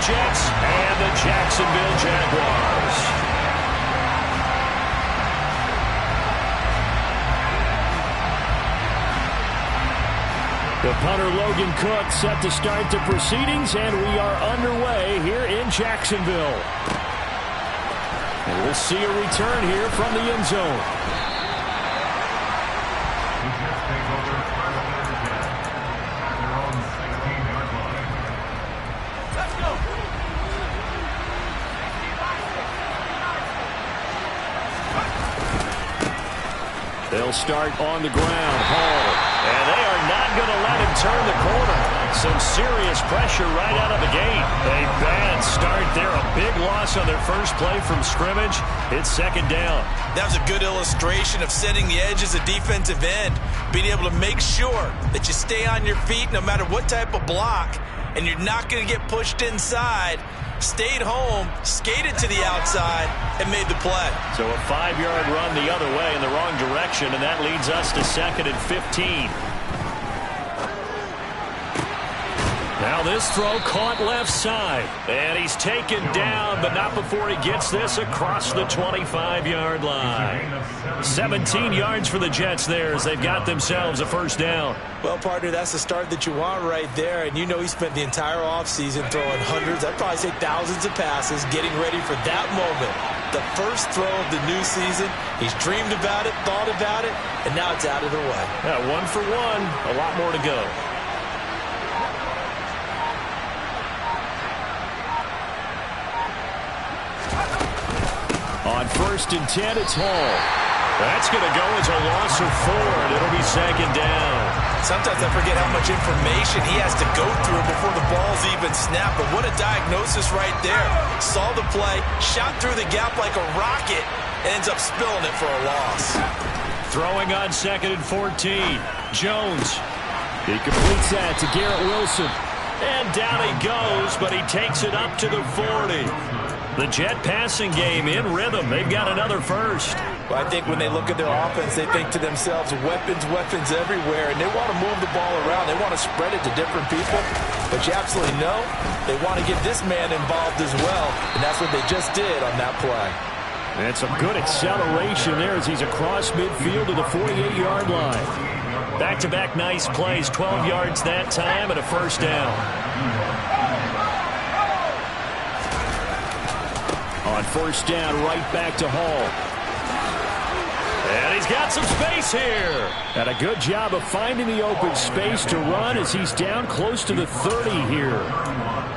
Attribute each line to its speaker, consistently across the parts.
Speaker 1: Jets and the Jacksonville Jaguars. The punter Logan Cook set to start the proceedings, and we are underway here in Jacksonville. And we'll see a return here from the end zone. They'll start on the ground. Hall. And they are not going to let him turn the corner. Some serious pressure right out of the gate. A bad start there. A big loss on their first play from scrimmage. It's second down.
Speaker 2: That was a good illustration of setting the edge as a defensive end. Being able to make sure that you stay on your feet no matter what type of block. And you're not going to get pushed inside. Stayed home, skated to the outside, and made the play.
Speaker 1: So a 5-yard run the other way in the wrong direction, and that leads us to 2nd and 15. Now this throw caught left side. And he's taken down, but not before he gets this across the 25-yard line. 17 yards for the Jets there as they've got themselves a first down.
Speaker 2: Well, partner, that's the start that you want right there. And you know he spent the entire offseason throwing hundreds, I'd probably say thousands of passes, getting ready for that moment. The first throw of the new season. He's dreamed about it, thought about it, and now it's out of the way.
Speaker 1: Yeah, 1 for 1, a lot more to go. On 1st and 10, it's Hall. That's going to go as a loss of 4, and it'll be second down.
Speaker 2: Sometimes I forget how much information he has to go through before the ball's even snapped. But what a diagnosis right there. Saw the play, shot through the gap like a rocket, ends up spilling it for a loss.
Speaker 1: Throwing on 2nd and 14. Jones. He completes that to Garrett Wilson. And down he goes, but he takes it up to the 40. The Jet passing game in rhythm. They've got another first.
Speaker 2: Well, I think when they look at their offense, they think to themselves, weapons, weapons everywhere, and they want to move the ball around. They want to spread it to different people. But you absolutely know they want to get this man involved as well, and that's what they just did on that play.
Speaker 1: And some good acceleration there as he's across midfield to the 48-yard line. Back-to-back nice plays, 12 yards that time and a first down. On first down, right back to Hall. And he's got some space here. And a good job of finding the open space to run as he's down close to the 30 here.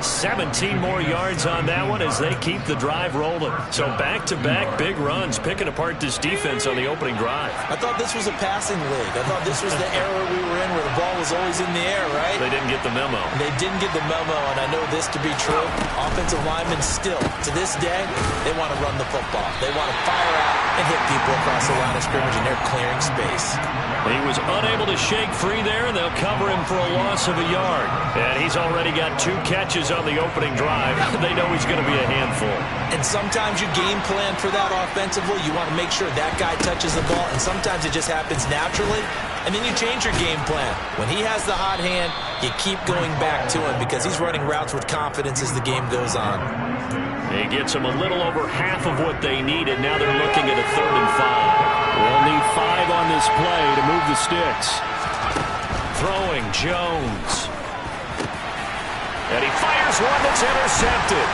Speaker 1: 17 more yards on that one as they keep the drive rolling. So back-to-back big runs, picking apart this defense on the opening drive.
Speaker 2: I thought this was a passing league. I thought this was the era we were in where the ball was always in the air, right?
Speaker 1: They didn't get the memo.
Speaker 2: They didn't get the memo, and I know this to be true. Offensive linemen still, to this day, they want to run the football. They want to fire out and hit people across the line of scrimmage, and they're clearing space.
Speaker 1: He was unable to shake free there, and they'll cover him for a loss of a yard. And he's already got 2 catches on the opening drive. They know he's going to be a handful.
Speaker 2: And sometimes you game plan for that offensively. You want to make sure that guy touches the ball, and sometimes it just happens naturally. And then you change your game plan. When he has the hot hand, you keep going back to him because he's running routes with confidence as the game goes on.
Speaker 1: He gets them a little over half of what they needed. Now they're looking at a 3rd and 5. They'll need 5 on this play to move the sticks. Throwing Jones. And he fires one that's intercepted.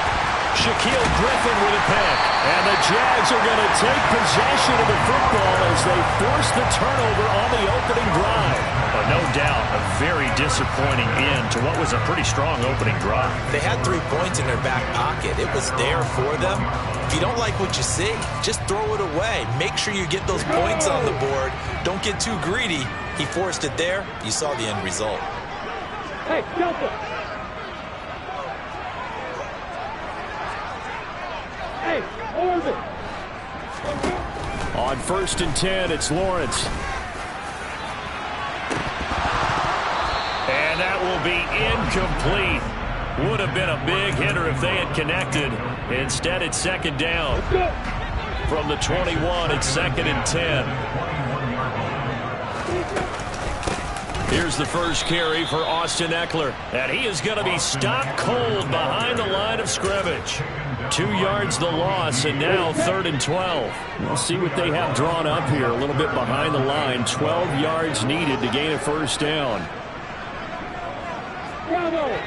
Speaker 1: Shaquille Griffin with a pick. And the Jags are going to take possession of the football as they force the turnover on the opening drive. But no doubt, a very disappointing end to what was a pretty strong opening drive.
Speaker 2: They had 3 points in their back pocket. It was there for them. If you don't like what you see, just throw it away. Make sure you get those points on the board. Don't get too greedy. He forced it there. You saw the end result.
Speaker 3: Hey, Delta! Hey, Orbit!
Speaker 1: On 1st and 10, it's Lawrence. And that will be incomplete. Would have been a big hitter if they had connected. Instead, it's 2nd down. From the 21, it's 2nd and 10. Here's the first carry for Austin Eckler. And he is going to be stopped cold behind the line line of scrimmage. 2 yards the loss, and now 3rd and 12. We'll see what they have drawn up here. A little bit behind the line. 12 yards needed to gain a first down.
Speaker 3: Bravo!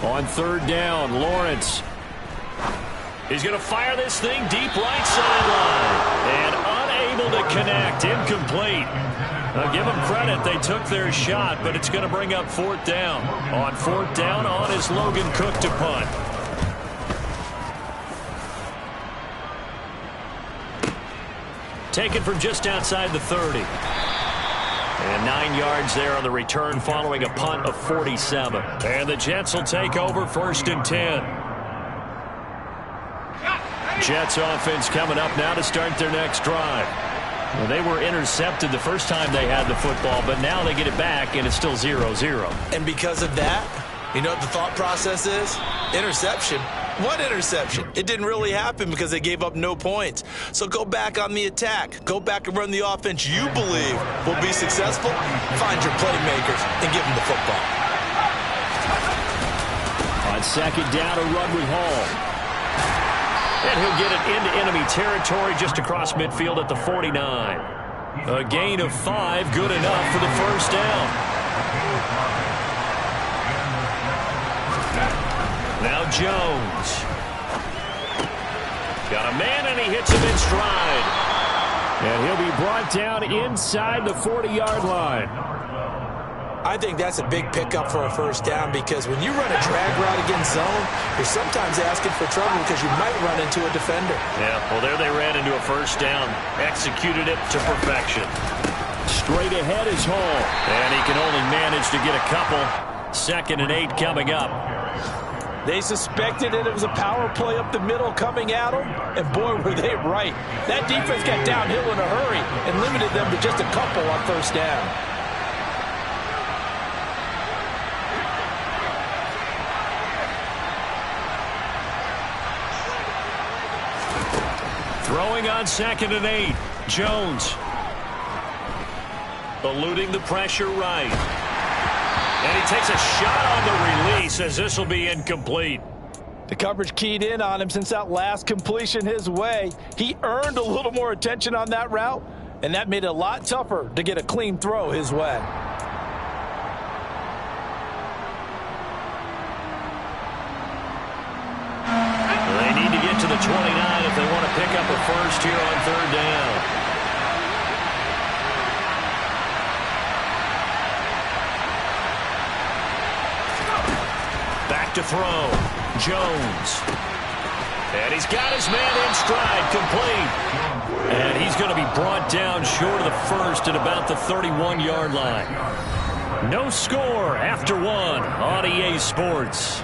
Speaker 1: On 3rd down, Lawrence. He's going to fire this thing deep right sideline. And unable to connect. Incomplete. Now give them credit. They took their shot, but it's going to bring up 4th down. On 4th down, on is Logan Cook to punt. Taken from just outside the 30. And 9 yards there on the return following a punt of 47. And the Jets will take over 1st and 10. Jets offense coming up now to start their next drive. Well, they were intercepted the first time they had the football, but now they get it back, and it's still 0-0.
Speaker 2: And because of that, you know what the thought process is? Interception. What interception? It didn't really happen because they gave up no points. So go back on the attack. Go back and run the offense you believe will be successful. Find your playmakers and give them the football.
Speaker 1: On 2nd down, a run with Hall. And he'll get it into enemy territory just across midfield at the 49. A gain of 5, good enough for the first down. Now Jones. Got a man, and he hits him in stride. And he'll be brought down inside the 40-yard line.
Speaker 2: I think that's a big pickup for a first down because when you run a drag route against zone, you're sometimes asking for trouble because you might run into a defender.
Speaker 1: Yeah, well, there they ran into a first down. Executed it to perfection. Straight ahead is Hall. And he can only manage to get a couple. 2nd and 8 coming up.
Speaker 4: They suspected it was a power play up the middle coming at them, and boy, were they right. That defense got downhill in a hurry and limited them to just a couple on first down.
Speaker 1: Throwing on 2nd and 8. Jones. Eluding the pressure right. And he takes a shot on the release as this will be incomplete.
Speaker 4: The coverage keyed in on him since that last completion his way. He earned a little more attention on that route, and that made it a lot tougher to get a clean throw his way.
Speaker 1: They need to get to the 29 if they want to pick up a first here on 3rd down. Back to throw. Jones. And he's got his man in stride, complete. And he's going to be brought down short of the first at about the 31-yard line. No score after 1 on EA Sports.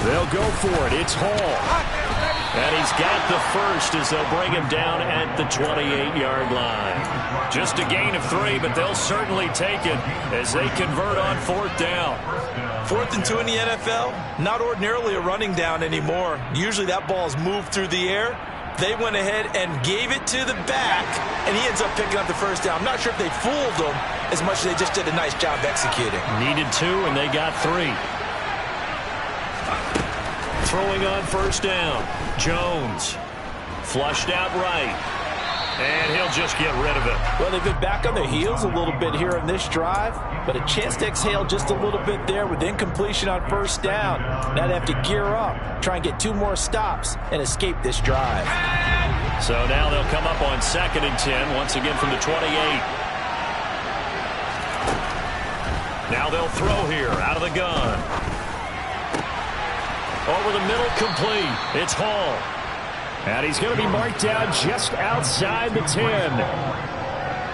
Speaker 1: They'll go for it. It's Hall. And he's got the first as they'll bring him down at the 28-yard line. Just a gain of 3, but they'll certainly take it as they convert on 4th down.
Speaker 2: 4th and 2 in the NFL, not ordinarily a running down anymore. Usually that ball's moved through the air. They went ahead and gave it to the back, and he ends up picking up the first down. I'm not sure if they fooled him as much as they just did a nice job executing.
Speaker 1: Needed 2, and they got 3. Throwing on first down. Jones. Flushed out right. And he'll just get rid of it.
Speaker 4: Well, they've been back on their heels a little bit here in this drive, but a chance to exhale just a little bit there with incompletion on first down. Now they have to gear up, try and get 2 more stops, and escape this drive.
Speaker 1: So now they'll come up on 2nd and 10, once again from the 28. Now they'll throw here out of the gun. Over the middle, complete. It's Hall. And he's going to be marked down just outside the 10.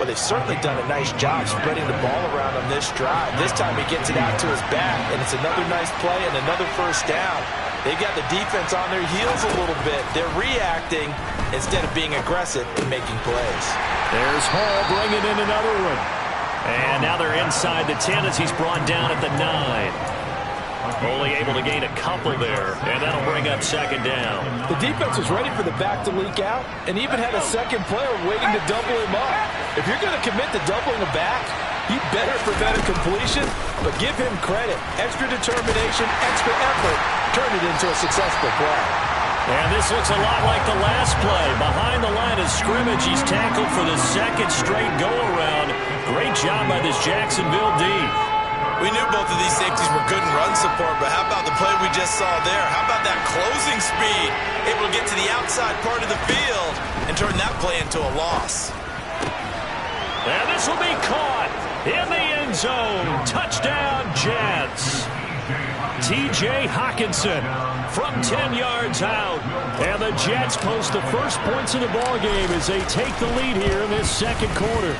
Speaker 4: but they've certainly done a nice job spreading the ball around on this drive. This time he gets it out to his back, and it's another nice play and another first down. They've got the defense on their heels a little bit. They're reacting instead of being aggressive and making plays.
Speaker 1: There's Hall bringing in another one. And now they're inside the 10 as he's brought down at the 9. Only able to gain a couple there, and that'll bring up second down.
Speaker 4: The defense was ready for the back to leak out and even had a second player waiting to double him up. If you're going to commit to doubling a back, he better prevent a completion, but give him credit. Extra determination, extra effort, turn it into a successful play.
Speaker 1: And this looks a lot like the last play. Behind the line of scrimmage, he's tackled for the second straight go-around. Great job by this Jacksonville D.
Speaker 2: We knew both of these safeties were good in run support, but how about the play we just saw there? How about that closing speed? Able to get to the outside part of the field and turn that play into a loss.
Speaker 1: And this will be caught in the end zone. Touchdown, Jets. T.J. Hockenson from 10 yards out. And the Jets post the first points of the ballgame as they take the lead here in this second quarter.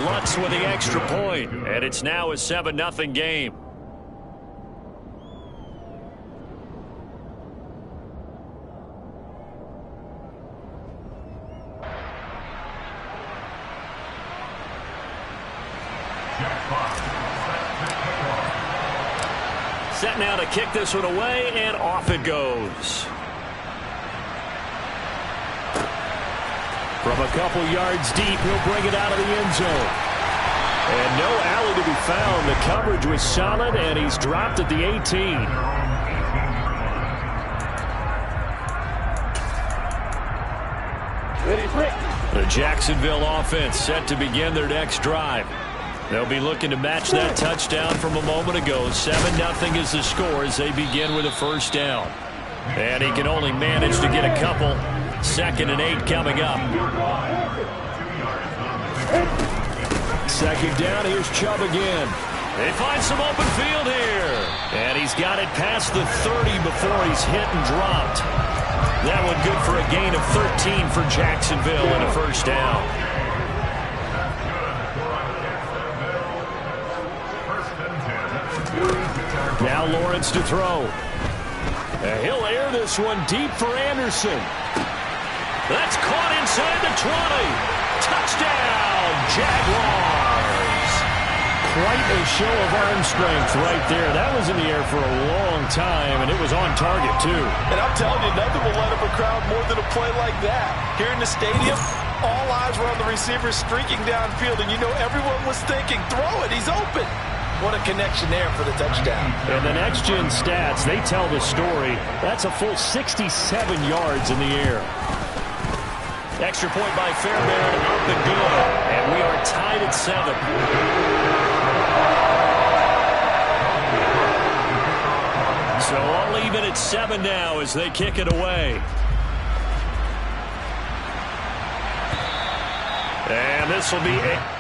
Speaker 1: Lutz with the extra point, and it's now a 7-0 game. Set now to kick this one away, and off it goes. From a couple yards deep, he'll bring it out of the end zone. And no alley to be found. The coverage was solid, and he's dropped at the 18. The Jacksonville offense set to begin their next drive. They'll be looking to match that touchdown from a moment ago. 7-0 is the score as they begin with a first down. And he can only manage to get a couple. 2nd and 8 coming up. Second down, here's Chubb again. They find some open field here. And he's got it past the 30 before he's hit and dropped. That one good for a gain of 13 for Jacksonville and a first down. Now Lawrence to throw. And he'll air this one deep for Anderson. That's caught inside the 20. Touchdown, Jaguars. Quite a show of arm strength right there. That was in the air for a long time, and it was on target, too.
Speaker 4: And I'm telling you, nothing will light up a crowd more than a play like that. Here in the stadium, all eyes were on the receiver streaking downfield, and you know everyone was thinking, throw it, he's open. What a connection there for the touchdown.
Speaker 1: And the next-gen stats, they tell the story. That's a full 67 yards in the air. Extra point by Fairbairn, up and good. And we are tied at 7. So all even at 7 now as they kick it away. And this will be a...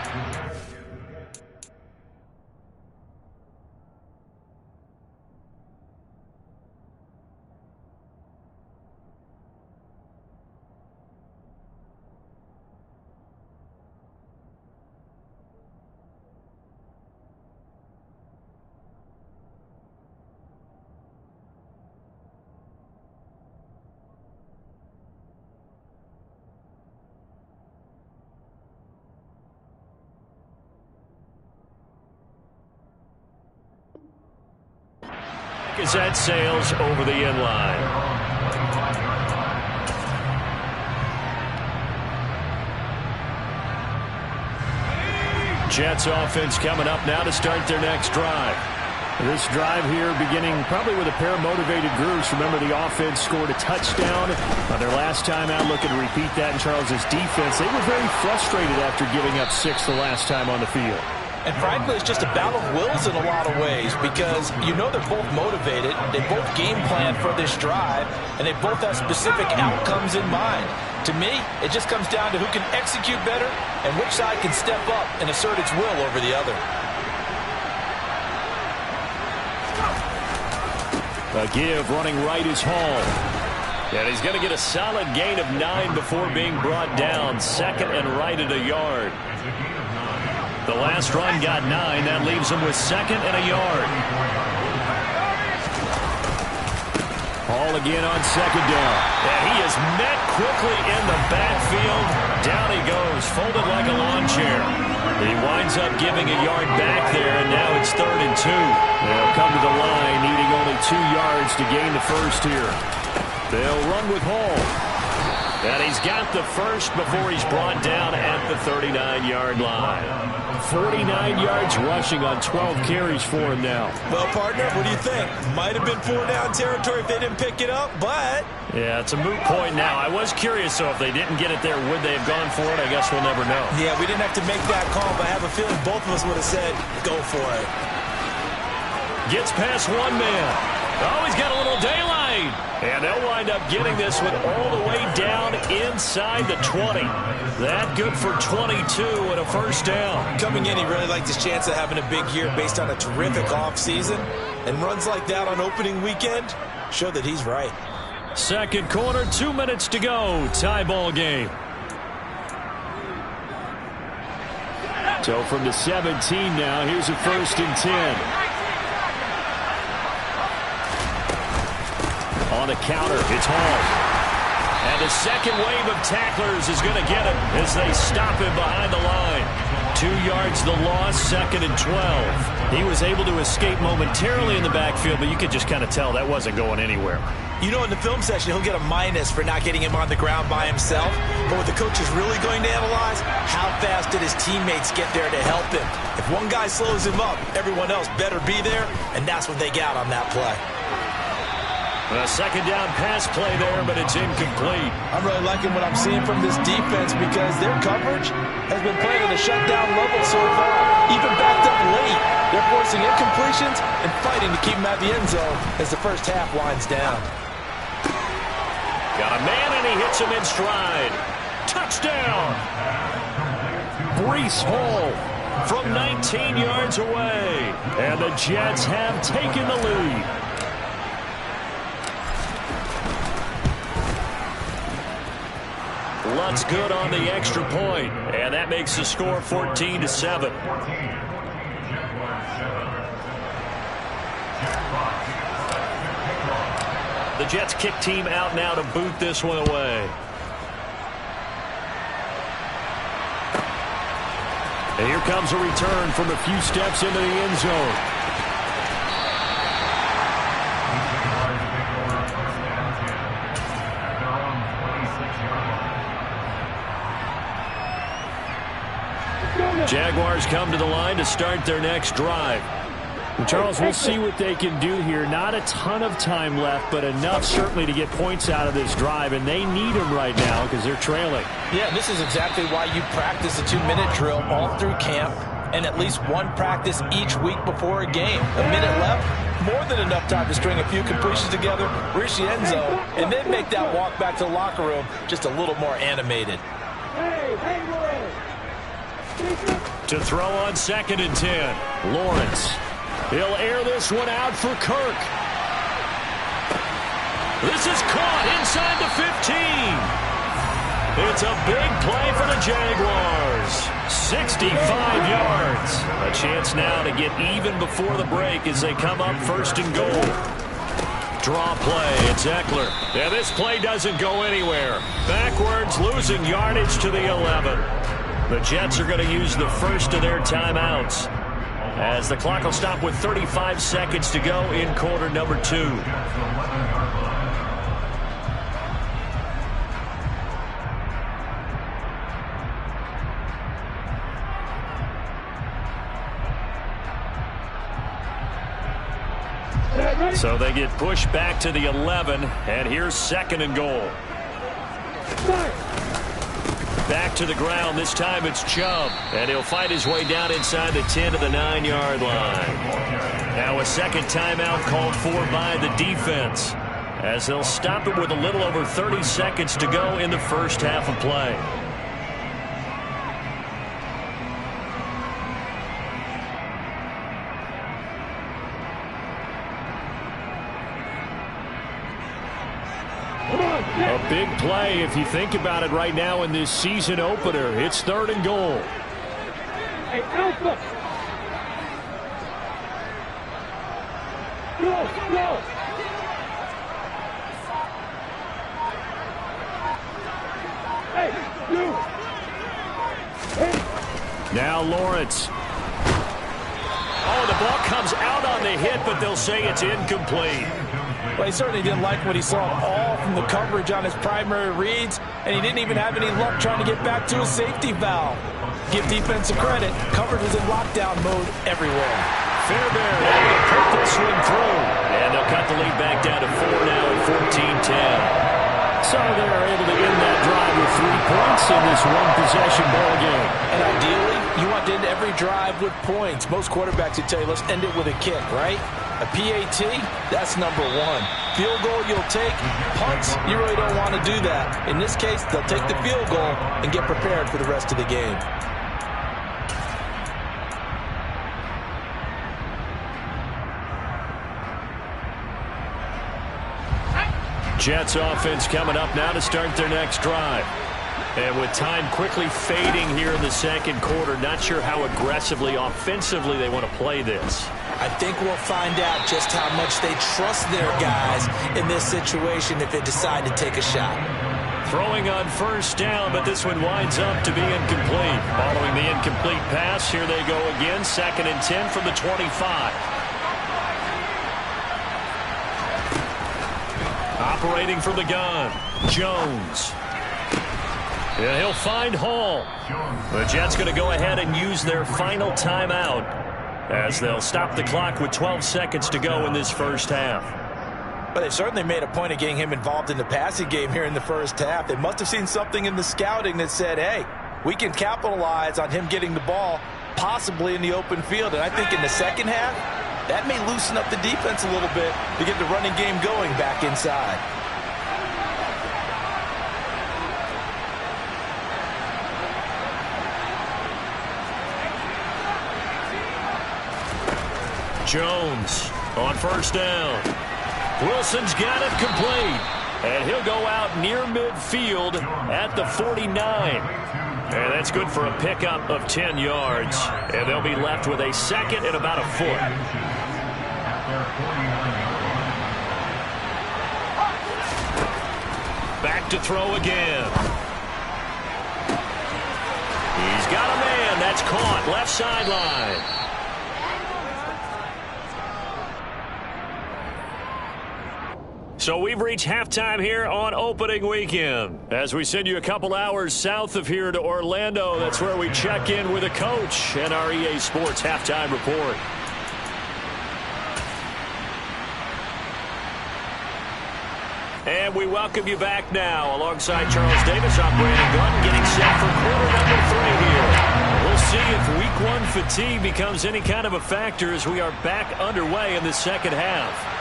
Speaker 1: as that sails over the end line. Jets offense coming up now to start their next drive. This drive here beginning probably with a pair of motivated groups. Remember, the offense scored a touchdown on their last time out. Looking to repeat that in Charles's defense. They were very frustrated after giving up 6 the last time on the field.
Speaker 4: And frankly, it's just a battle of wills in a lot of ways because you know they're both motivated, they both game plan for this drive, and they both have specific outcomes in mind. To me, it just comes down to who can execute better and which side can step up and assert its will over the other.
Speaker 1: A give running right is Hall. And he's going to get a solid gain of 9 before being brought down. Second and right at a yard. The last run got 9. That leaves him with second and a yard. Hall again on second down. And he is met quickly in the backfield. Down he goes, folded like a lawn chair. He winds up giving a yard back there, and now it's 3rd and 2. They'll come to the line, needing only 2 yards to gain the first here. They'll run with Hall. And he's got the first before he's brought down at the 39-yard line. 49 yards rushing on 12 carries for him now.
Speaker 2: Well, partner, what do you think? Might have been 4-down territory if they didn't pick it up, but...
Speaker 1: Yeah, it's a moot point now. I was curious, though, if they didn't get it there, would they have gone for it? I guess we'll never know.
Speaker 2: Yeah, we didn't have to make that call, but I have a feeling both of us would have said, go for it.
Speaker 1: Gets past one man. Oh, he's got a little daylight. And they'll wind up getting this one all the way down inside the 20. That good for 22 and a first down.
Speaker 2: Coming in, he really liked his chance of having a big year based on a terrific offseason. And runs like that on opening weekend show that he's right.
Speaker 1: Second quarter, 2 minutes to go. Tie ball game. So from the 17 now, here's a 1st and 10. On the counter, it's Hall. And the second wave of tacklers is going to get him as they stop him behind the line. 2 yards the loss, 2nd and 12. He was able to escape momentarily in the backfield, but you could just kind of tell that wasn't going anywhere.
Speaker 2: You know, in the film session, he'll get a minus for not getting him on the ground by himself. But what the coach is really going to analyze, how fast did his teammates get there to help him? If one guy slows him up, everyone else better be there, and that's what they got on that play.
Speaker 1: A second down pass play there, but it's incomplete.
Speaker 2: I'm really liking what I'm seeing from this defense because their coverage has been playing at a shutdown level so far, even backed up late. They're forcing incompletions and fighting to keep them at the end zone as the first half winds down.
Speaker 1: Got a man, and he hits him in stride. Touchdown! Breece Hall from 19 yards away. And the Jets have taken the lead. Lutt's good on the extra point, and that makes the score 14-7. The Jets kick team out now to boot this one away. And here comes a return from a few steps into the end zone. Jaguars come to the line to start their next drive. And Charles, we'll see what they can do here. Not a ton of time left, but enough certainly to get points out of this drive, and they need them right now because they're trailing.
Speaker 4: Yeah, this is exactly why you practice a 2-minute drill all through camp and at least one practice each week before a game. A minute left, more than enough time to string a few completions together, reach the end zone, and then make that walk back to the locker room just a little more animated.
Speaker 1: To throw on 2nd and 10. Lawrence. He'll air this one out for Kirk. This is caught inside the 15. It's a big play for the Jaguars. 65 yards. A chance now to get even before the break as they come up 1st and goal. Draw play. It's Eckler. Yeah, this play doesn't go anywhere. Backwards, losing yardage to the 11. The Jets are going to use the first of their timeouts as the clock will stop with 35 seconds to go in quarter number 2. So they get pushed back to the 11, and here's 2nd and goal. Back to the ground. This time it's Chubb. And he'll fight his way down inside the 10 to the 9-yard line. Now a second timeout called for by the defense, as they'll stop it with a little over 30 seconds to go in the first half of play.
Speaker 3: Come on.
Speaker 1: A big play if you think about it right now in this season opener. It's 3rd and goal.
Speaker 3: Hey, Alpha! Go, go! Hey, you! Hey!
Speaker 1: Now Lawrence. Oh, the ball comes out on the hit, but they'll say it's incomplete.
Speaker 4: Well, he certainly didn't like what he saw all from the coverage on his primary reads, and he didn't even have any luck trying to get back to his safety valve. Give defensive credit. Coverage was in lockdown mode everywhere.
Speaker 1: Fairbairn able to put this one through. And they'll cut the lead back down to 4 now at 14-10. So they're able to end that drive with 3 points in this one-possession ball game.
Speaker 4: And ideally, you want to end every drive with points. Most quarterbacks would tell you, let's end it with a kick, right? A PAT, that's number 1. Field goal you'll take. Punts, you really don't want to do that. In this case, they'll take the field goal and get prepared for the rest of the game.
Speaker 1: Jets offense coming up now to start their next drive. And with time quickly fading here in the second quarter, not sure how aggressively, offensively they want to play this.
Speaker 2: I think we'll find out just how much they trust their guys in this situation if they decide to take a shot.
Speaker 1: Throwing on 1st down, but this one winds up to be incomplete. Following the incomplete pass, here they go again. 2nd and 10 from the 25. Operating from the gun, Jones. And he'll find Hall. The Jets going to go ahead and use their final timeout as they'll stop the clock with 12 seconds to go in this first half.
Speaker 4: But they've certainly made a point of getting him involved in the passing game here in the first half. They must have seen something in the scouting that said, hey, we can capitalize on him getting the ball, possibly in the open field. And I think in the second half, that may loosen up the defense a little bit to get the running game going back inside.
Speaker 1: Jones on 1st down. Wilson's got it complete. And he'll go out near midfield at the 49. And that's good for a pickup of 10 yards. And they'll be left with a 2nd and about a foot. Back to throw again. He's got a man. That's caught. Left sideline. So we've reached halftime here on opening weekend. As we send you a couple hours south of here to Orlando, that's where we check in with a coach and our EA Sports halftime report. And we welcome you back now. Alongside Charles Davis, I'm Brandon Gunn, getting set for quarter number 3 here. We'll see if week 1 fatigue becomes any kind of a factor as we are back underway in the second half.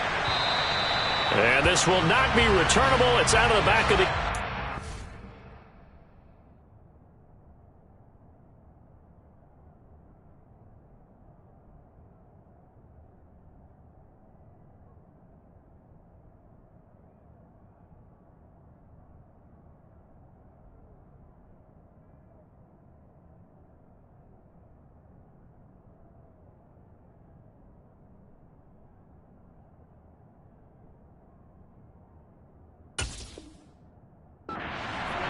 Speaker 1: And this will not be returnable. It's out of the back of the...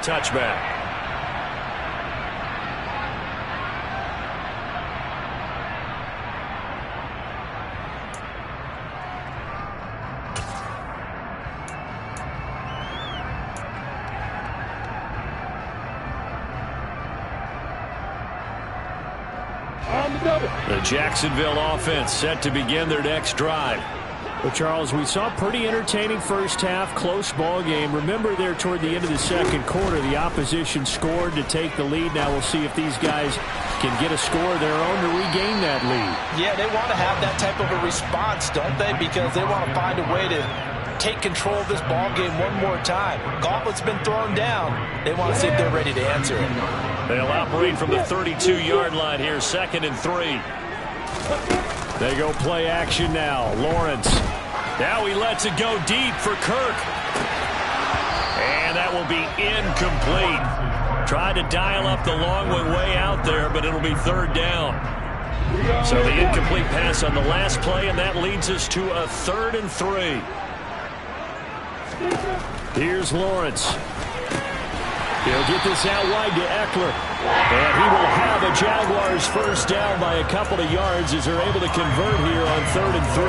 Speaker 1: touchback. The Jacksonville offense set to begin their next drive. Well, Charles, we saw a pretty entertaining first half, close ball game. Remember there toward the end of the second quarter, the opposition scored to take the lead. Now we'll see if these guys can get a score of their own to regain that lead.
Speaker 4: Yeah, they want to have that type of a response, don't they? Because they want to find a way to take control of this ball game one more time. Gauntlet's been thrown down. They want to see if they're ready to answer it.
Speaker 1: They'll operate from the 32-yard line here, 2nd and 3. They go play action now. Lawrence. Now he lets it go deep for Kirk. will be incomplete. Tried to dial up the long way out there, but it'll be third down. So the incomplete pass on the last play, and that leads us to a 3rd and 3. Here's Lawrence. He'll get this out wide to Eckler. And he will have a Jaguars first down by a couple of yards as they're able to convert here on 3rd and 3.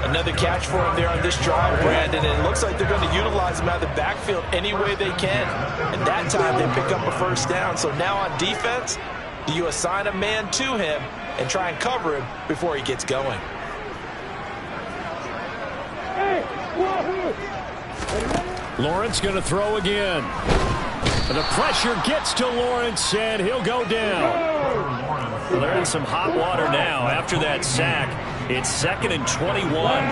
Speaker 4: Another catch for him there on this drive, Brandon, and it looks like they're going to utilize him out of the backfield any way they can. And that time they pick up a first down. So now on defense, do you assign a man to him and try and cover him before he gets going?
Speaker 1: Lawrence going to throw again. And the pressure gets to Lawrence, and he'll go down. Well, they're in some hot water now after that sack. It's 2nd and 21.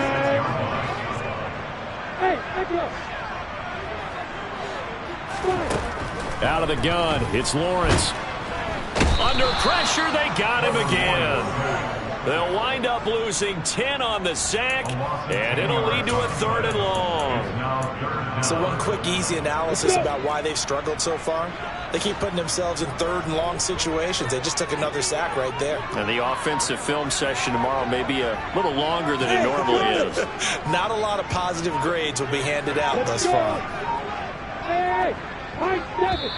Speaker 1: Out of the gun, it's Lawrence. Under pressure, they got him again. They'll wind up losing 10 on the sack, and it'll lead to a 3rd and long.
Speaker 4: So one quick, easy analysis about why they've struggled so far. They keep putting themselves in 3rd and long situations. They just took another sack right there.
Speaker 1: And the offensive film session tomorrow may be a little longer than it normally is.
Speaker 4: Not a lot of positive grades will be handed out thus far.
Speaker 3: Hey, high 7.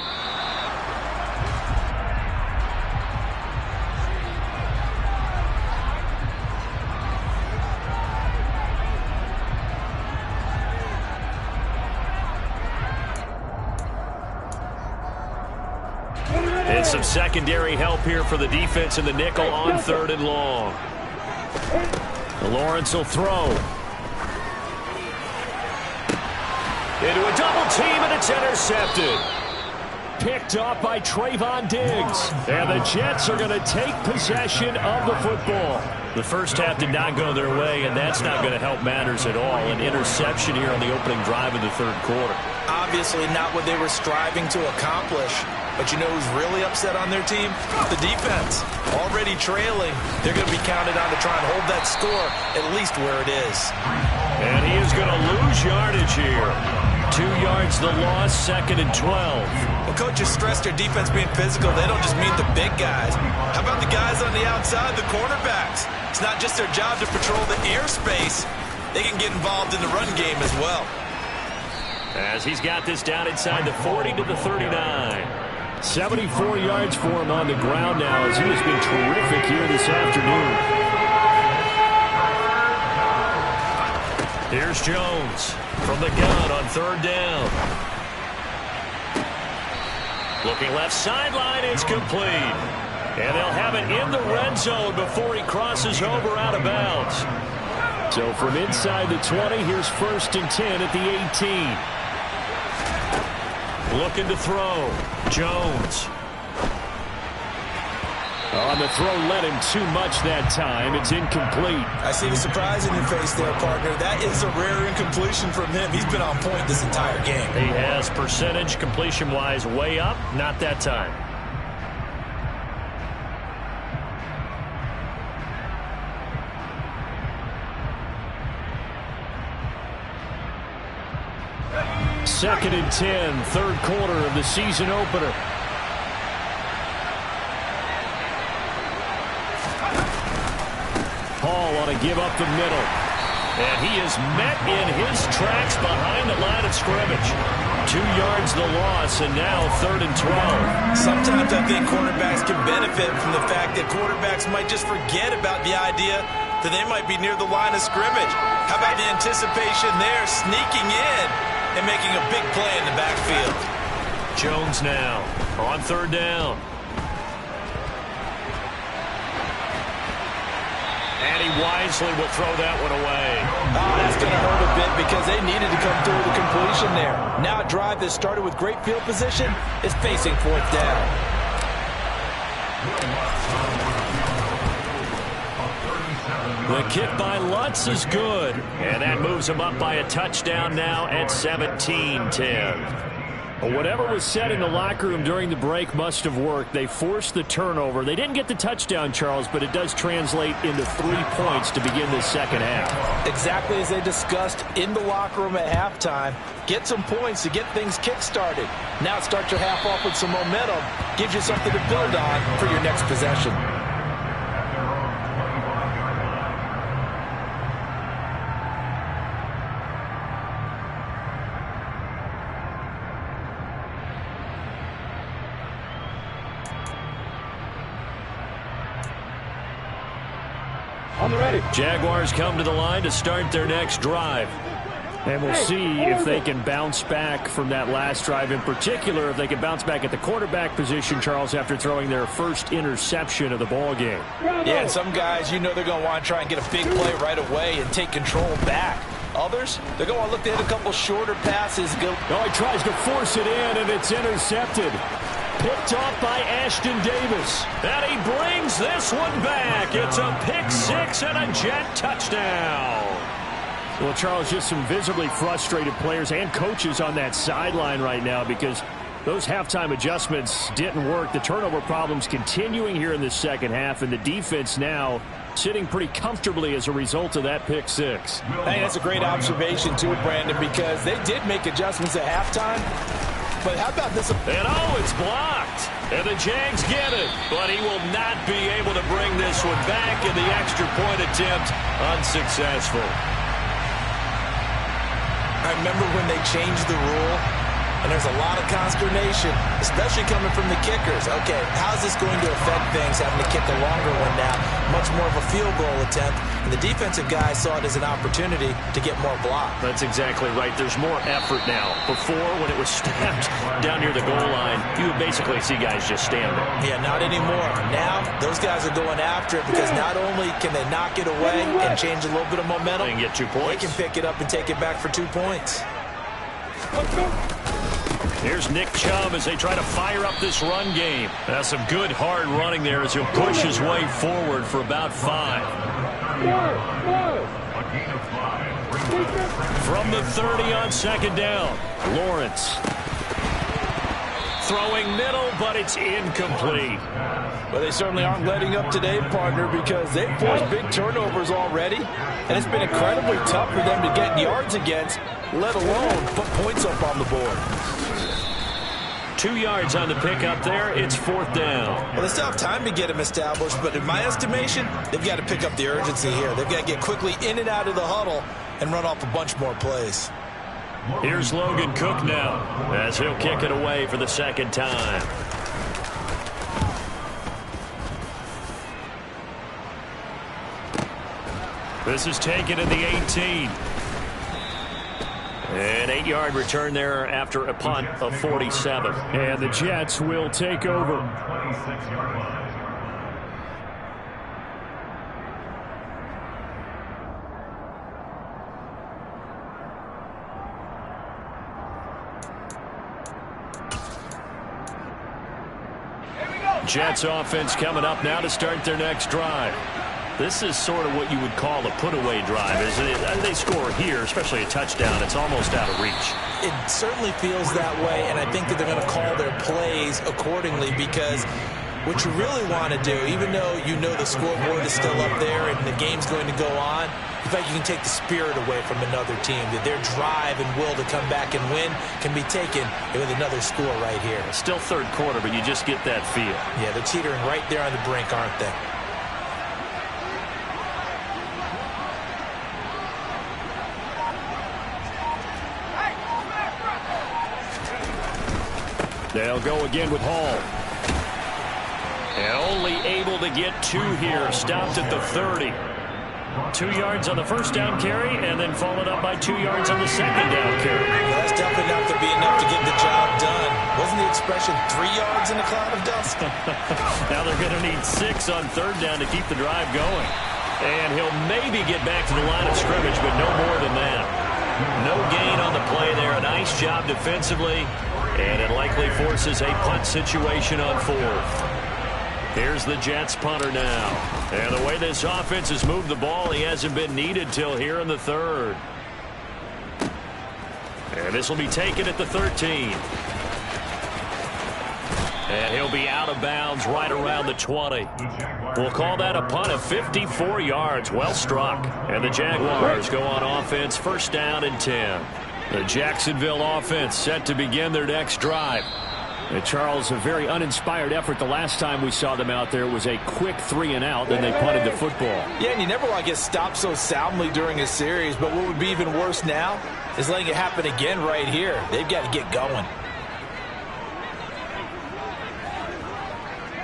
Speaker 1: And some secondary help here for the defense in the nickel on 3rd and long. Lawrence will throw. Into a double team, and it's intercepted. Picked off by Trayvon Diggs. And the Jets are going to take possession of the football. The first half did not go their way, and that's not going to help matters at all. An interception here on the opening drive of the 3rd quarter.
Speaker 4: Obviously not what they were striving to accomplish. But you know who's really upset on their team? The defense. Already trailing. They're going to be counted on to try and hold that score at least where it is.
Speaker 1: And he is going to lose yardage here. 2 yards the loss, 2nd and 12.
Speaker 2: Well, coaches stress their defense being physical. They don't just mean the big guys. How about the guys on the outside, the cornerbacks? It's not just their job to patrol the airspace. They can get involved in the run game as well.
Speaker 1: As he's got this down inside the 40 to the 39. 74 yards for him on the ground now as he has been terrific here this afternoon. Here's Jones from the gun on 3rd down. Looking left sideline, it's complete. And they'll have it in the red zone before he crosses over out of bounds. So from inside the 20, here's 1st and 10 at the 18. Looking to throw. Jones. On the throw, led him too much that time. It's incomplete.
Speaker 4: I see the surprise in your face there, partner. That is a rare incompletion from him. He's been on point this entire game.
Speaker 1: He has percentage completion-wise way up. Not that time. Second and 10, 3rd quarter of the season opener. Paul on a give up the middle. And he is met in his tracks behind the line of scrimmage. 2 yards the loss, and now 3rd and 12.
Speaker 2: Sometimes I think cornerbacks can benefit from the fact that quarterbacks might just forget about the idea that they might be near the line of scrimmage. How about the anticipation there, sneaking in and making a big play in the backfield?
Speaker 1: Jones now on 3rd down. And he wisely will throw that one away.
Speaker 4: Oh, that's going to hurt a bit because they needed to come through with a completion there. Now a drive that started with great field position is facing 4th down.
Speaker 1: The kick by Lutz is good. And that moves him up by a touchdown now at 17-10. Well, whatever was said in the locker room during the break must have worked. They forced the turnover. They didn't get the touchdown, Charles, but it does translate into 3 points to begin this second half.
Speaker 4: Exactly as they discussed in the locker room at halftime. Get some points to get things kick-started. Now start your half off with some momentum. Gives you something to build on for your next possession.
Speaker 3: On the ready.
Speaker 1: Jaguars come to the line to start their next drive. And we'll see if they can bounce back from that last drive. In particular, if they can bounce back at the quarterback position, Charles, after throwing their first interception of the ball game.
Speaker 4: Yeah, and some guys, you know they're going to want to try and get a big play right away and take control back. Others, they're going to look to hit a couple shorter passes.
Speaker 1: Oh, he tries to force it in, and it's intercepted. Picked off by Ashton Davis. And he brings this one back. It's a pick six and a Jet touchdown. Well, Charles, just some visibly frustrated players and coaches on that sideline right now because those halftime adjustments didn't work. The turnover problems continuing here in the second half, and the defense now sitting pretty comfortably as a result of that pick six.
Speaker 4: Hey, that's a great observation, too, Brandon, because they did make adjustments at halftime. But how about this?
Speaker 1: And oh, it's blocked. And the Jags get it. But he will not be able to bring this one back, and the extra point attempt unsuccessful.
Speaker 2: I remember when they changed the rule, and there's a lot of consternation, especially coming from the kickers. Okay, how's this going to affect things, having to kick a longer one now? Much more of a field goal attempt, and the defensive guys saw it as an opportunity to get more block.
Speaker 1: That's exactly right. There's more effort now. Before, when it was snapped down near the goal line, you would basically see guys just stand there.
Speaker 2: Yeah, not anymore. Now, those guys are going after it because not only can they knock it away and change a little bit of momentum,
Speaker 1: they can get 2 points.
Speaker 2: They can pick it up and take it back for 2 points.
Speaker 1: Here's Nick Chubb as they try to fire up this run game. That's some good hard running there as he'll push his way forward for about 5. From the 30 on second down, Lawrence. Throwing middle, but it's incomplete.
Speaker 4: Well, they certainly aren't letting up today, partner, because they've forced big turnovers already, and it's been incredibly tough for them to get yards against, let alone put points up on the board.
Speaker 1: 2 yards on the pickup there. It's fourth down.
Speaker 2: Well, they still have time to get him established, but in my estimation, they've got to pick up the urgency here. They've got to get quickly in and out of the huddle and run off a bunch more plays.
Speaker 1: Here's Logan Cook now as he'll kick it away for the second time. This is taken at the 18. An 8-yard return there after a punt of 47. And the Jets will take over. Jets offense coming up now to start their next drive. This is sort of what you would call a put-away drive, isn't it? They score here, especially a touchdown. It's almost out of reach.
Speaker 2: It certainly feels that way, and I think that they're going to call their plays accordingly because what you really want to do, even though you know the scoreboard is still up there and the game's going to go on, in fact, you can take the spirit away from another team. That their drive and will to come back and win can be taken with another score right here.
Speaker 1: Still third quarter, but you just get that feel.
Speaker 2: Yeah, they're teetering right there on the brink, aren't they?
Speaker 1: They'll go again with Hall. And only able to get 2 here. Stopped at the 30. 2 yards on the first down carry, and then followed up by 2 yards on the second down carry.
Speaker 2: Well, that's definitely not going to be enough to get the job done. Wasn't the expression 3 yards in a cloud of dust?
Speaker 1: Now they're going to need 6 on third down to keep the drive going. And he'll maybe get back to the line of scrimmage, but no more than that. No gain on the play there. A nice job defensively. And it likely forces a punt situation on fourth. Here's the Jets punter now. And the way this offense has moved the ball, he hasn't been needed till here in the third. And this will be taken at the 13. And he'll be out of bounds right around the 20. We'll call that a punt of 54 yards. Well struck. And the Jaguars go on offense, first down and 10. The Jacksonville offense set to begin their next drive. And Charles, a very uninspired effort. The last time we saw them out there was a quick 3-and-out, then they punted the football.
Speaker 4: Yeah, and you never want to get stopped so soundly during a series, but what would be even worse now is letting it happen again right here. They've got to get going.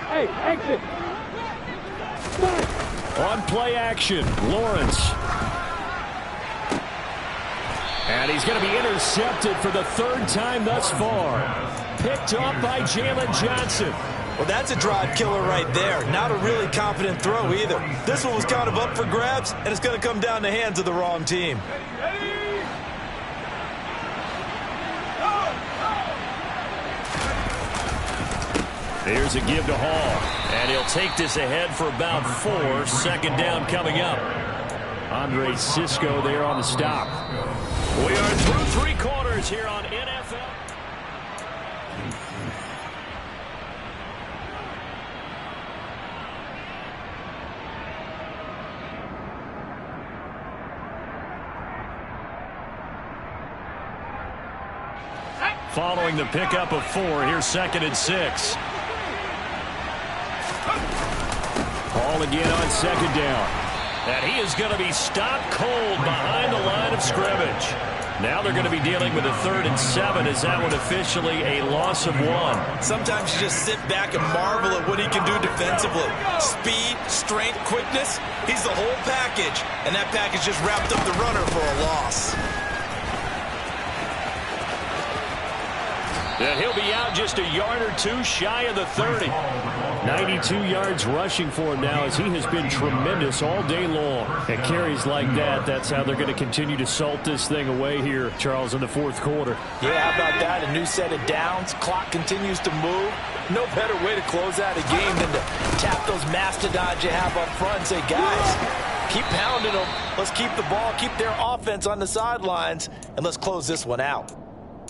Speaker 3: Hey, exit.
Speaker 1: On play action, Lawrence. And he's going to be intercepted for the third time thus far. Picked off by Jalen Johnson.
Speaker 2: Well, that's a drive killer right there. Not a really confident throw either. This one was kind of up for grabs, and it's going to come down the hands of the wrong team.
Speaker 1: Here's a give to Hall. And he'll take this ahead for about 4. Second down coming up. Andre Cisco there on the stop. We are through 3 quarters here on NFL. Following the pickup of 4, here's 2nd and 6. Hall again on 2nd down. And he is going to be stopped cold behind the line of scrimmage. Now they're going to be dealing with a 3rd and 7. Is that one officially a loss of 1?
Speaker 2: Sometimes you just sit back and marvel at what he can do defensively. Speed, strength, quickness. He's the whole package. And that package just wrapped up the runner for a loss.
Speaker 1: And he'll be out just a yard or 2 shy of the 30. 92 yards rushing for him now as he has been tremendous all day long. And carries like that, that's how they're going to continue to salt this thing away here, Charles, in the 4th quarter.
Speaker 4: Yeah, how about that? A new set of downs. Clock continues to move. No better way to close out a game than to tap those mastodons you have up front and say, guys, keep pounding them. Let's keep the ball, keep their offense on the sidelines, and let's close this one out.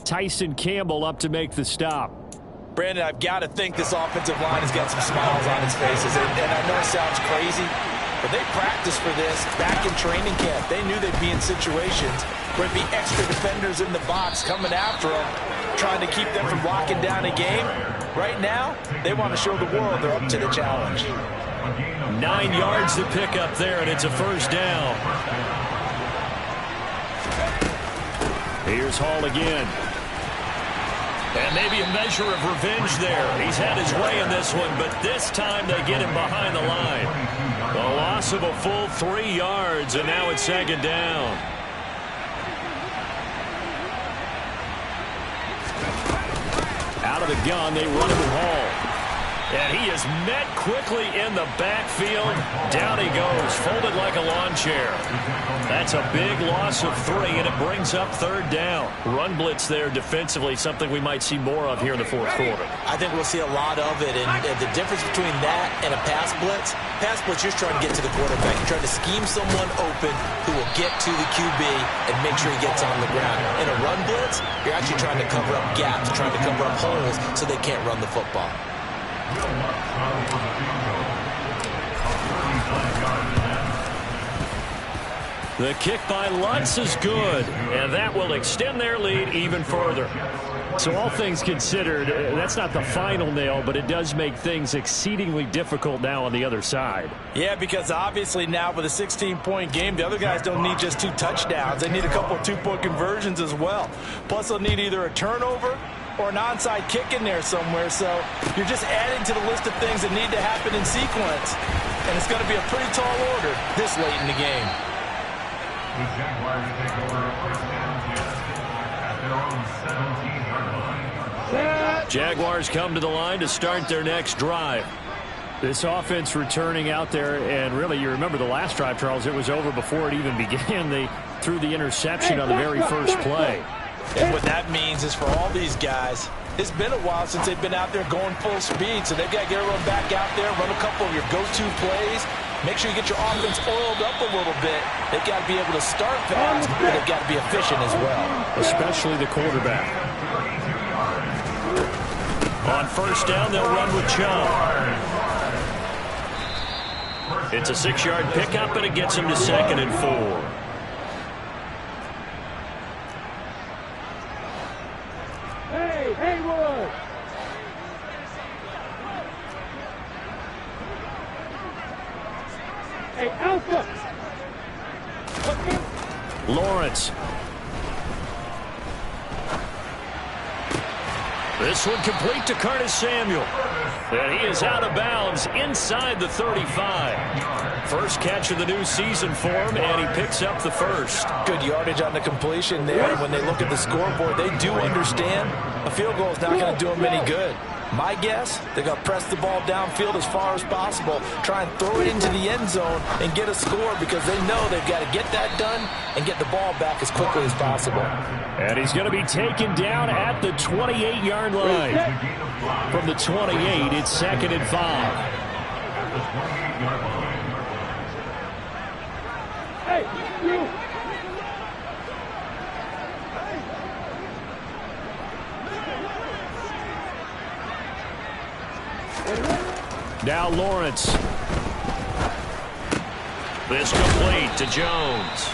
Speaker 1: Tyson Campbell up to make the stop.
Speaker 4: Brandon, I've got to think this offensive line has got some smiles on its faces. And I know it sounds crazy, but they practiced for this back in training camp. They knew they'd be in situations where there'd be extra defenders in the box coming after them, trying to keep them from locking down a game. Right now, they want to show the world they're up to the challenge.
Speaker 1: 9 yards to pick up there, and it's a first down. Here's Hall again. And maybe a measure of revenge there. He's had his way in this one, but this time they get him behind the line. A loss of a full 3 yards, and now it's 2nd down. Out of the gun, they run it with Hall. And he is met quickly in the backfield. Down he goes, folded like a lawn chair. That's a big loss of 3, and it brings up 3rd down. Run blitz there defensively, something we might see more of here in the 4th quarter.
Speaker 2: I think we'll see a lot of it, and the difference between that and a pass blitz, you're trying to get to the quarterback. You're trying to scheme someone open who will get to the QB and make sure he gets on the ground. In a run blitz, you're actually trying to cover up gaps, trying to cover up holes so they can't run the football.
Speaker 1: The kick by Lutz is good, and that will extend their lead even further. So all things considered, that's not the final nail, but it does make things exceedingly difficult now on the other side.
Speaker 4: Yeah, because obviously now with a 16-point game, the other guys don't need just 2 touchdowns. They need a couple of 2-point conversions as well. Plus, they'll need either a turnover or an onside kick in there somewhere. So you're just adding to the list of things that need to happen in sequence. And it's going to be a pretty tall order this late in the game.
Speaker 5: The Jaguars take over first down at their own 17-yard line.
Speaker 1: Jaguars come to the line to start their next drive. This offense returning out there, and really, you remember the last drive, Charles, it was over before it even began. They threw the interception on the very first play.
Speaker 4: And what that means is for all these guys, it's been a while since they've been out there going full speed, so they've got to get everyone back out there, run a couple of your go-to plays, make sure you get your offense oiled up a little bit. They've got to be able to start fast, but they've got to be efficient as well.
Speaker 1: Especially the quarterback. On first down, they'll run with Chubb. It's a 6-yard pickup, and it gets him to 2nd and 4.
Speaker 3: Hey, Haywood! Hey, Alpha!
Speaker 1: Lawrence. This one complete to Curtis Samuel. And he is out of bounds inside the 35. First catch of the new season for him, and he picks up the first.
Speaker 4: Good yardage on the completion there. When they look at the scoreboard, they do understand a field goal is not going to do them any good. My guess, they're going to press the ball downfield as far as possible, try and throw it into the end zone and get a score because they know they've got to get that done and get the ball back as quickly as possible.
Speaker 1: And he's going to be taken down at the 28-yard line. From the 28, it's 2nd and 5.
Speaker 3: Hey, you!
Speaker 1: Now Lawrence. This complete to Jones.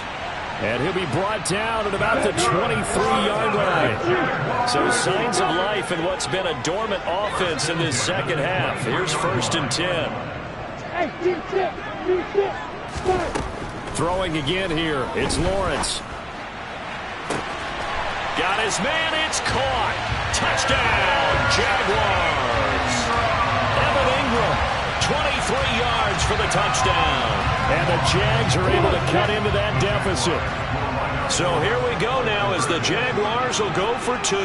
Speaker 1: And he'll be brought down at about the 23-yard line. So signs of life in what's been a dormant offense in this second half. Here's 1st and 10.
Speaker 3: Hey, you sit!
Speaker 1: Throwing again here. It's Lawrence. Got his man. It's caught. Touchdown, Jaguars. Evan Ingram, 23 yards for the touchdown. And the Jags are able to cut into that deficit. So here we go now as the Jaguars will go for 2.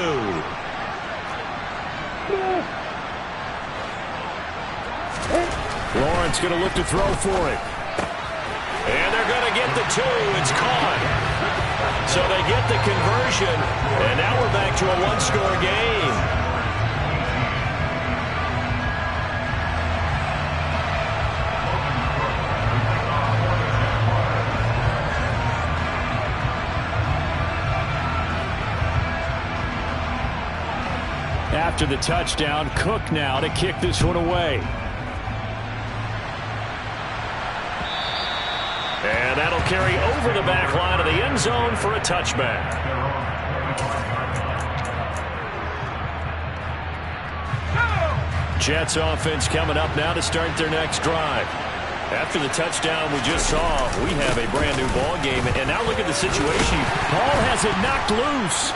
Speaker 1: Lawrence going to look to throw for it. And they're going to get the 2. It's caught. So they get the conversion. And now we're back to a 1-score game. After the touchdown, Cook now to kick this one away. And that'll carry over the back line of the end zone for a touchback. Jets offense coming up now to start their next drive. After the touchdown we just saw, we have a brand new ball game. And now look at the situation. Ball has it knocked loose.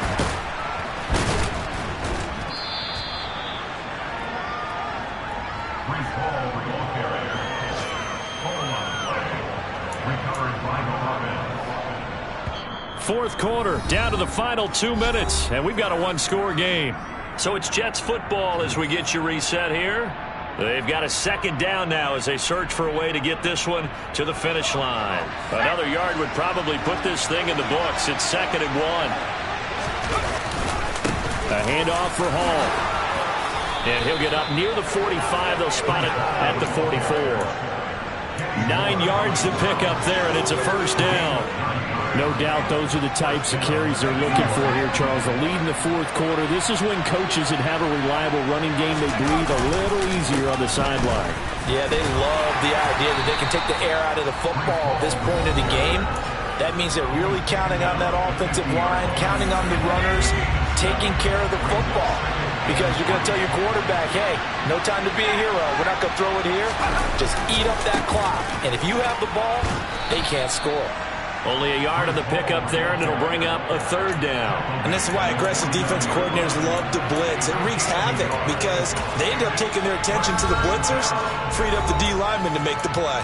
Speaker 1: Fourth quarter, down to the final 2 minutes, and we've got a 1-score game. So it's Jets football as we get you reset here. They've got a 2nd down now as they search for a way to get this one to the finish line. Another yard would probably put this thing in the books. It's 2nd and 1. A handoff for Hall. And he'll get up near the 45. They'll spot it at the 44. 9 yards to pick up there, and it's a 1st down. No doubt those are the types of carries they're looking for here, Charles. The lead in the fourth quarter. This is when coaches that have a reliable running game, they breathe a little easier on the sideline.
Speaker 4: Yeah, they love the idea that they can take the air out of the football at this point of the game. That means they're really counting on that offensive line, counting on the runners, taking care of the football. Because you're going to tell your quarterback, hey, no time to be a hero. We're not going to throw it here. Just eat up that clock. And if you have the ball, they can't score.
Speaker 1: Only a yard on the pickup there, and it'll bring up a 3rd down.
Speaker 2: And this is why aggressive defense coordinators love to blitz. It wreaks havoc because they end up taking their attention to the blitzers, freed up the D linemen to make the play.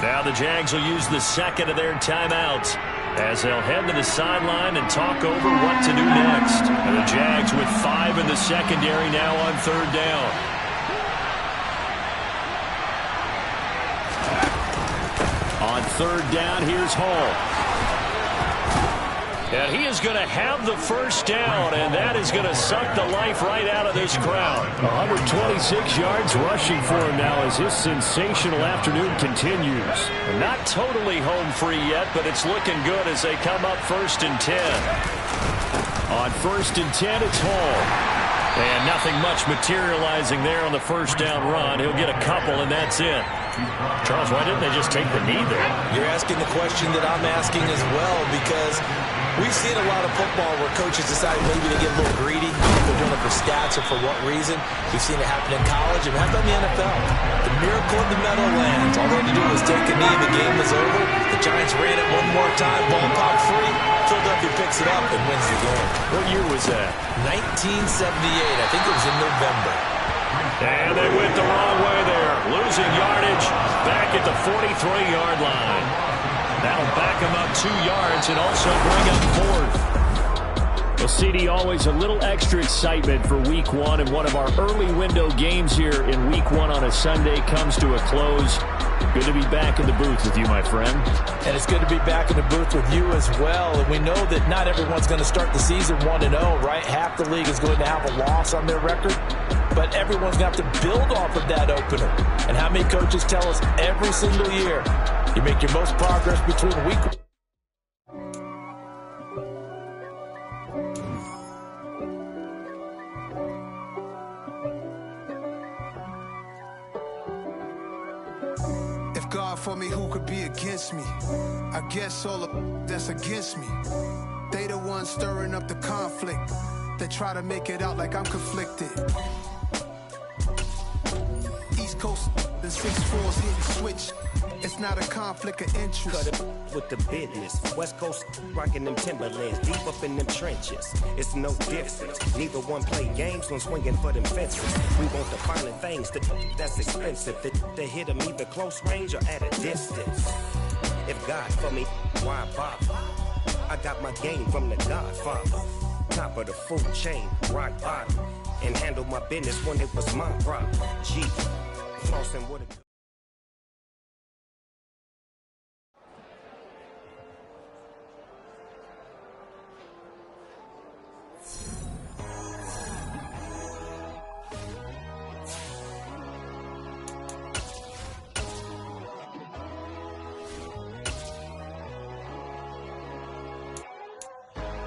Speaker 1: Now the Jags will use the 2nd of their timeouts as they'll head to the sideline and talk over what to do next. And the Jags with 5 in the secondary now on 3rd down. On 3rd down, here's Hall. And he is going to have the 1st down, and that is going to suck the life right out of this crowd. 126 yards rushing for him now as his sensational afternoon continues. Not totally home free yet, but it's looking good as they come up 1st and 10. On 1st and 10, it's Hall. And nothing much materializing there on the first down run. He'll get a couple, and that's it. Charles, why didn't they just take the knee there?
Speaker 2: You're asking the question that I'm asking as well, because we've seen a lot of football where coaches decide maybe to get a little greedy. If they're doing it for stats or for what reason. We've seen it happen in college and happen in the NFL. The miracle of the Meadowlands. All they had to do was take a knee and the game was over. The Giants ran it one more time. Ball popped free. Philadelphia picks it up and wins the game.
Speaker 1: What year was that?
Speaker 2: 1978. I think it was in November.
Speaker 1: And they went the wrong way there. Losing yardage back at the 43-yard line. That'll back them up 2 yards and also bring up 4th. Well, CD, always a little extra excitement for Week 1, and one of our early window games here in Week 1 on a Sunday comes to a close. Good to be back in the booth with you, my friend.
Speaker 2: And it's good to be back in the booth with you as well. And we know that not everyone's going to start the season 1-0, right? Half the league is going to have a loss on their record. But everyone's going to have to build off of that opener. And how many coaches tell us every single year, you make your most progress between week 1.
Speaker 6: If God for me, who could be against me? I guess all of that's against me. They the ones stirring up the conflict. They try to make it out like I'm conflicted. East Coast, the 6-4s hitting switch. It's not a conflict of interest.
Speaker 7: Cut it with the business. West Coast rocking them Timberlands, deep up in them trenches. It's no difference. Neither one play games when swinging for them fences. We want the finer things that's expensive. That hit them either close range or at a distance. If God for me, why bother? I got my game from the Godfather. Top of the food chain, rock bottom. And handle my business when it was my problem. G, flossing with a...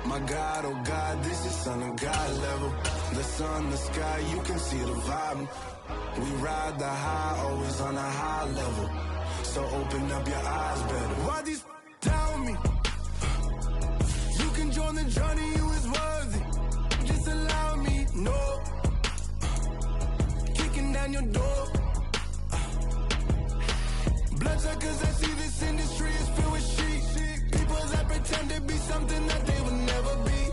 Speaker 6: My God, oh God, this is Son of God level. The sun, the sky, you can see the vibe. We ride the high, always on a high level. So open up your eyes better. Why these tell me? You can join the journey, you is worthy. Just allow me, no. Kicking down your door. Bloodsuckers, I see this industry is filled with sheep. People that pretend to be something that they will never be.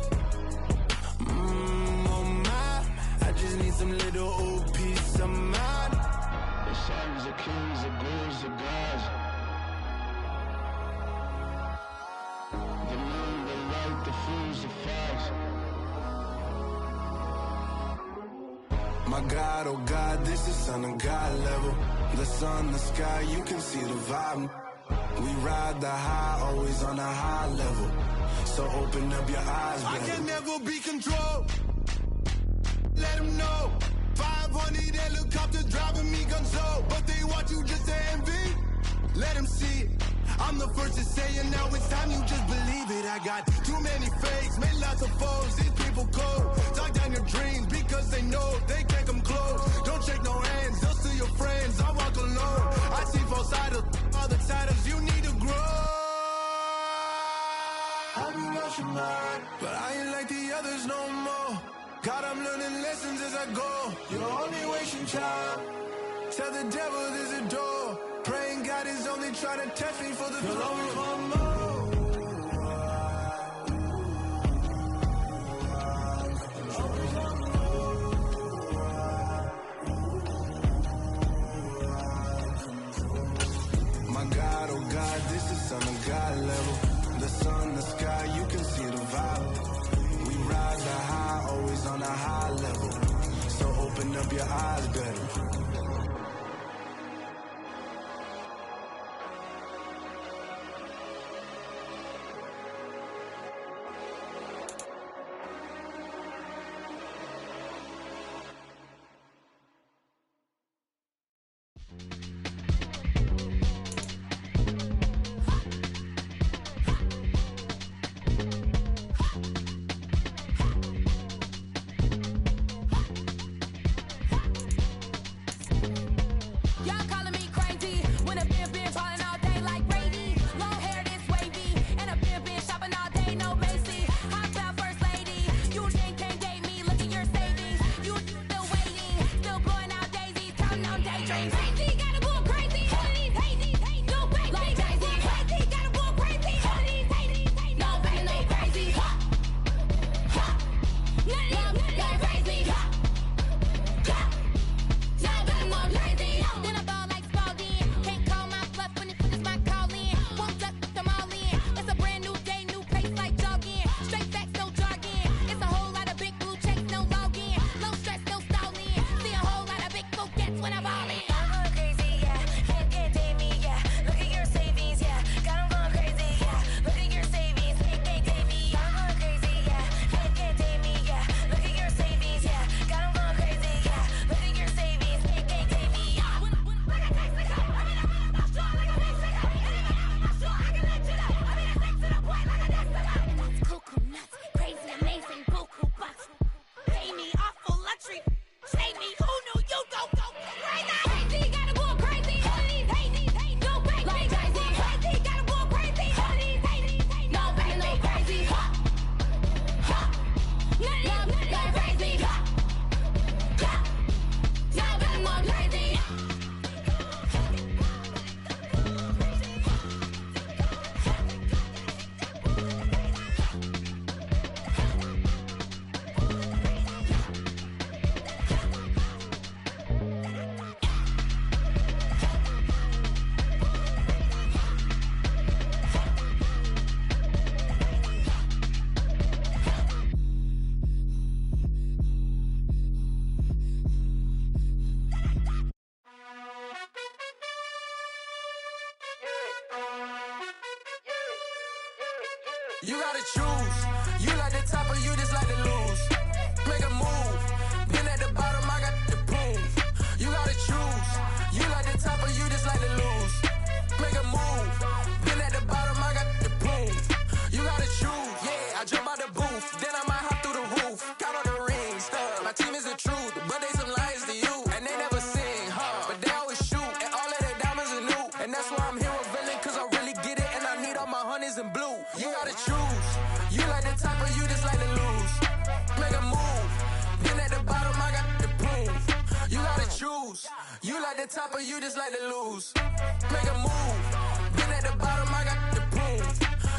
Speaker 6: Oh my, I just need some little old peace of mind. The sons of kings, the ghouls, the gods. The moon, the light, the fools, the facts. My God, oh God, this is Son of God level. The sun, the sky, you can see the vibe. We ride the high, always on a high level. So open up your eyes, baby. I can never be controlled. Let them know. 500 helicopters driving me gonzo. But they want you just to envy. Let them see it. I'm the first to say it, now it's time you just believe it. I got too many fakes, made lots of foes. These people cold. Talk down your dreams because they know they can't come close. Don't shake no hands, they'll steal your friends. I walk alone. I see false idols, other titles, you need to grow. I've been lost your mind, but I ain't like the others no more. God, I'm learning lessons as I go. You're only wasting time. Tell the devil there's a door. Praying God is only trying to test me for the throne. My God, oh God, this is Son of God level. The sun, the sky, you can see the vibe. We ride the high, always on a high level. So open up your eyes better. You gotta choose. You like the top or you just like to lose. Make a move. Been at the bottom, I got the prove. You gotta choose. You like the top or you just like to lose. Make a move. Been at the bottom, I got the prove. You gotta choose. Yeah, I jump out the booth. Then I might hop through the roof. Count on the rings. My team is the truth, but they some liars to you. And they never sing, but they always shoot. And all of their diamonds are new. And that's why I'm here with villain, cause I really get it. And I need all my honeys in blue. You gotta choose. You like the top or you just like to lose. Make a move. Been at the bottom, I got the proof. You gotta choose. You like the top or you just like to lose. Make a move. Been at the bottom, I got the proof.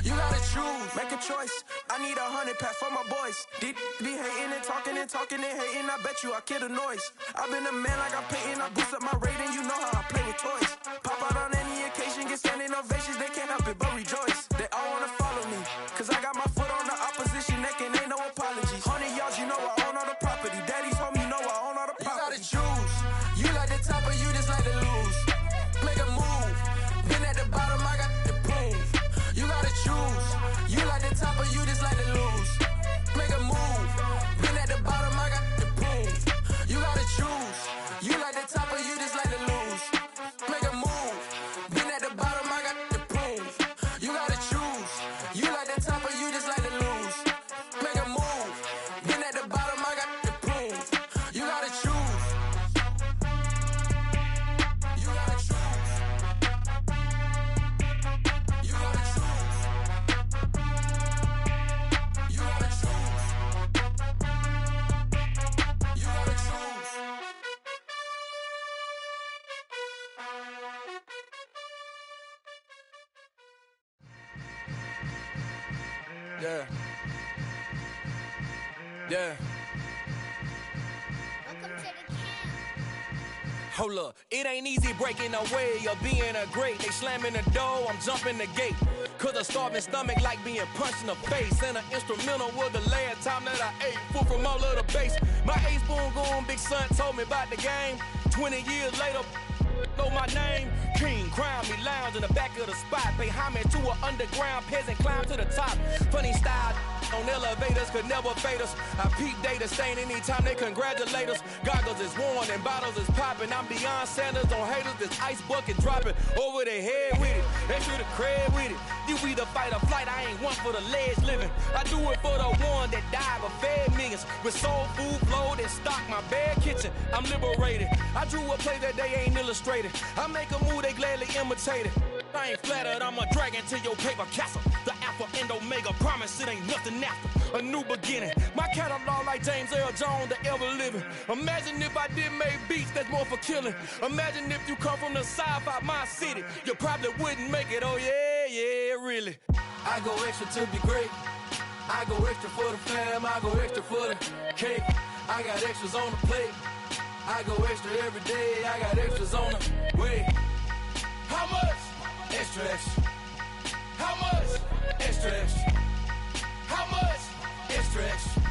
Speaker 6: You gotta choose. Make a choice. I need 100 pack for my boys. Be hating and talking and talking and hating. I bet you I kill the noise. I've been a man like I'm Peyton. I boost up my rating. You know how I play with toys. Pop out on any occasion, get standing ovations. They can't help it but rejoice. They all wanna follow me, cause I got my foot on the opposition neck and ain't no apologies. 100 yards, you know I own all the property. Daddy's home, you know I own all the property. You gotta choose. You like the top or you just like to lose. Make a move. Been at the bottom, I got the proof. You gotta choose. You like the top or you just like to lose. Make a move. Been at the bottom, I got the proof. You gotta choose. You like the top or you just like to lose. Make a move. Been at the bottom, I got the proof. You gotta choose. You like the top or you just like to lose. Make a move. Been at the bottom, I got the proof. You gotta choose. You gotta choose. You gotta choose. You gotta choose. You gotta choose. Yeah. Yeah.
Speaker 8: Hold up, it ain't easy breaking away or being a great. They slamming the door, I'm jumping the gate. Cause a starving stomach like being punched in the face. And an instrumental was the last time that I ate. Full from all of the bass. My ace boom goon, big son told me about the game. 20 years later, know my name. King, crown me, lounge in the back of the spot. Pay homage to an underground peasant, climb to the top. Funny style on elevators could never fade us. I peep data stain anytime they congratulate us. Goggles is worn and bottles is popping. I'm beyond Sanders on haters, this ice bucket dropping over their head with it. They should have crab with it. You either fight or flight, I ain't one for the ledge living. I do it for the one that died but fed millions. With soul food flowed and stocked my bare kitchen. I'm liberated. I drew a play that they ain't illustrated. I make a move, they gladly imitate it. I ain't flattered, I'm a dragon to your paper castle. The Alpha and Omega, promise it ain't nothing after. A new beginning. My catalog like James Earl Jones, the ever living. Imagine if I did make beats that's more for killing. Imagine if you come from the sci-fi, my city. You probably wouldn't make it, oh yeah, yeah, really.
Speaker 6: I go extra to be great. I go extra for the fam, I go extra for the cake. I got extras on the plate. I go extra every day, I got extras on the way. How much? Extra, extra. How much? Extra, extra. How much? Extra, extra.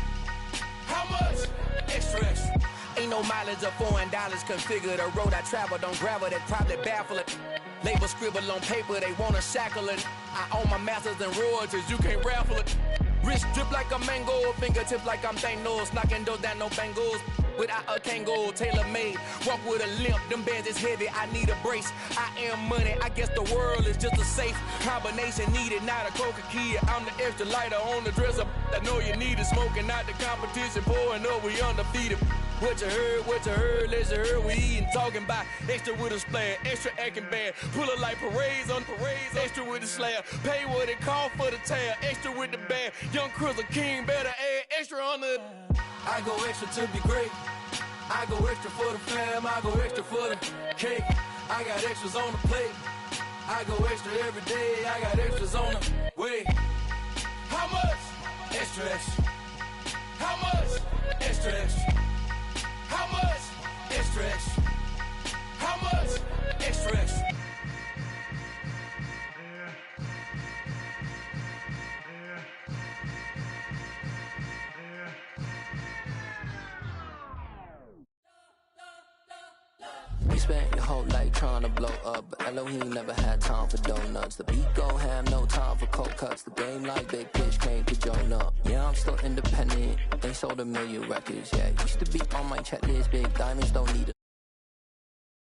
Speaker 6: How much? Extra, extra.
Speaker 8: Ain't no mileage of $4 configure the road I travel. Don't gravel, that probably baffle it. Label scribble on paper, they wanna shackle it. I own my masters and royalties, you can't raffle it. Wrist drip like a mango, fingertips like I'm Thanos, knocking those down, no bangles. Without a Kango, tailor-made, walk with a limp, them bands is heavy, I need a brace. I am money, I guess the world is just a safe combination needed, not a coca key. I'm the extra lighter on the dresser, I know you need it, smoking out the competition, pouring up, we undefeated. What you heard, let's you heard, we eating, talking about extra with a splash, extra acting bad, pull it like parades on parades, extra with the slab, pay what it cost for the tab, extra with the bag, young Crizzle King, better add extra on the...
Speaker 6: I go extra to be great. I go extra for the fam, I go extra for the cake. I got extras on the plate. I go extra every day, I got extras on the way. How much? Extra, extra. How much? Extra, extra. How much? Extra, extra. How much? Extra, extra.
Speaker 8: Respect.
Speaker 9: Your whole life trying to blow up, but Elohim never had time for donuts. The beat go ham, no time for cold cuts. The game like Big Pitch came to Jonah. Yeah, I'm still independent, ain't sold a million records yet. Used to be on my checklist, big diamonds don't need